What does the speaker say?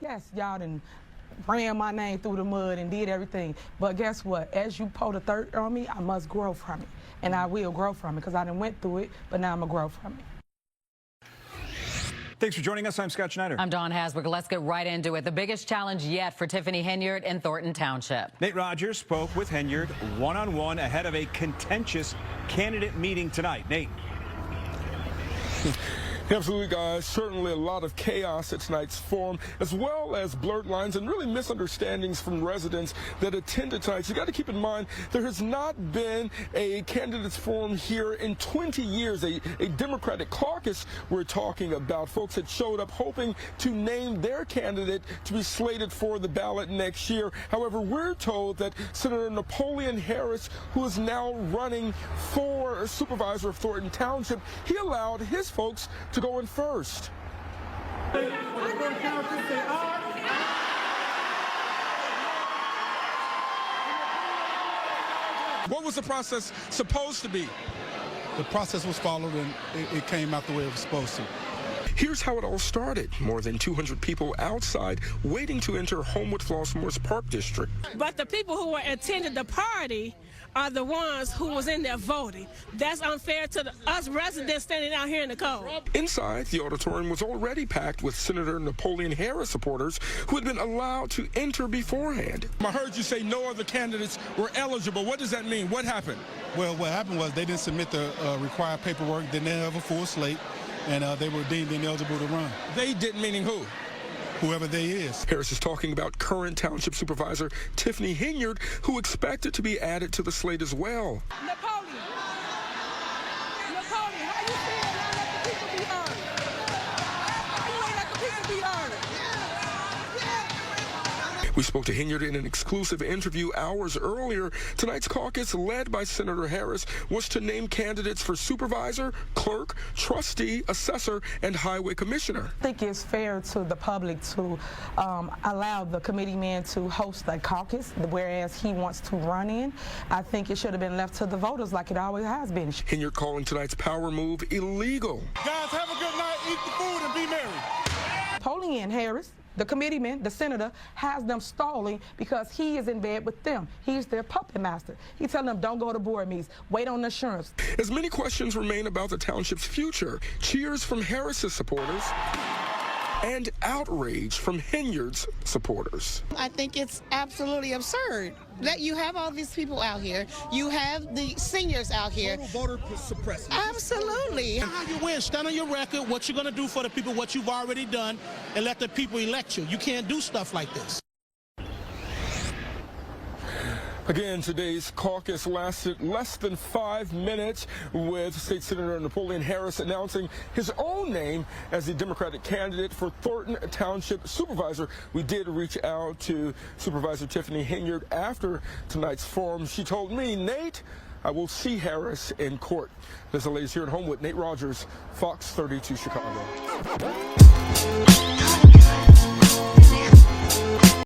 Yes, y'all done ran my name through the mud and did everything. But guess what? As you pour the dirt on me, I must grow from it. And I will grow from it because I done went through it, but now I'm going to grow from it. Thanks for joining us. I'm Scott Schneider. I'm Dawn Hasbrook. Let's get right into it. The biggest challenge yet for Tiffany Henyard in Thornton Township. Nate Rogers spoke with Henyard one-on-one ahead of a contentious candidate meeting tonight. Nate. Absolutely, guys. Certainly a lot of chaos at tonight's forum, as well as blurred lines and really misunderstandings from residents that attended tonight. So you got to keep in mind there has not been a candidates forum here in 20 years, a Democratic caucus we're talking about. Folks that showed up hoping to name their candidate to be slated for the ballot next year. However, we're told that Senator Napoleon Harris, who is now running for supervisor of Thornton Township, he allowed his folks to go in first. What was the process supposed to be? The process was followed and it came out the way it was supposed to. Here's how it all started. More than 200 people outside waiting to enter Homewood Flossmoor's Park District. But the people who were attending the party are the ones who was in there voting. That's unfair to us residents standing out here in the cold. Inside, the auditorium was already packed with Senator Napoleon Harris supporters who had been allowed to enter beforehand. I heard you say no other candidates were eligible. What does that mean? What happened? Well, what happened was they didn't submit the required paperwork, didn't have a full slate, and they were deemed ineligible to run. They didn't, meaning who? Whoever they is. Harris is talking about current Township Supervisor Tiffany Henyard, who expected to be added to the slate as well. Napoleon, how you feel now let the people be heard? How you ain't let the people be heard? We spoke to Henyard in an exclusive interview hours earlier. Tonight's caucus, led by Senator Harris, was to name candidates for supervisor, clerk, trustee, assessor, and highway commissioner. I think it's fair to the public to allow the committeeman to host a caucus, whereas he wants to run in. I think it should have been left to the voters like it always has been. Henyard calling tonight's power move illegal. Guys, have a good night, eat the food, and be merry. Napoleon Harris, the committeeman, the senator, has them stalling because he is in bed with them. He's their puppet master. He's telling them, don't go to board meetings, wait on assurance. As many questions remain about the township's future, cheers from Harris's supporters and outrage from Henyard's supporters. I think it's absolutely absurd that you have all these people out here. You have the seniors out here. Total voter suppression. Absolutely. How you win, stand on your record, what you're going to do for the people, what you've already done, and let the people elect you. You can't do stuff like this. Again, today's caucus lasted less than 5 minutes, with State Senator Napoleon Harris announcing his own name as the Democratic candidate for Thornton Township Supervisor. We did reach out to Supervisor Tiffany Henyard after tonight's forum. She told me, Nate, I will see Harris in court. There's the latest here at Homewood. Nate Rogers, Fox 32 Chicago.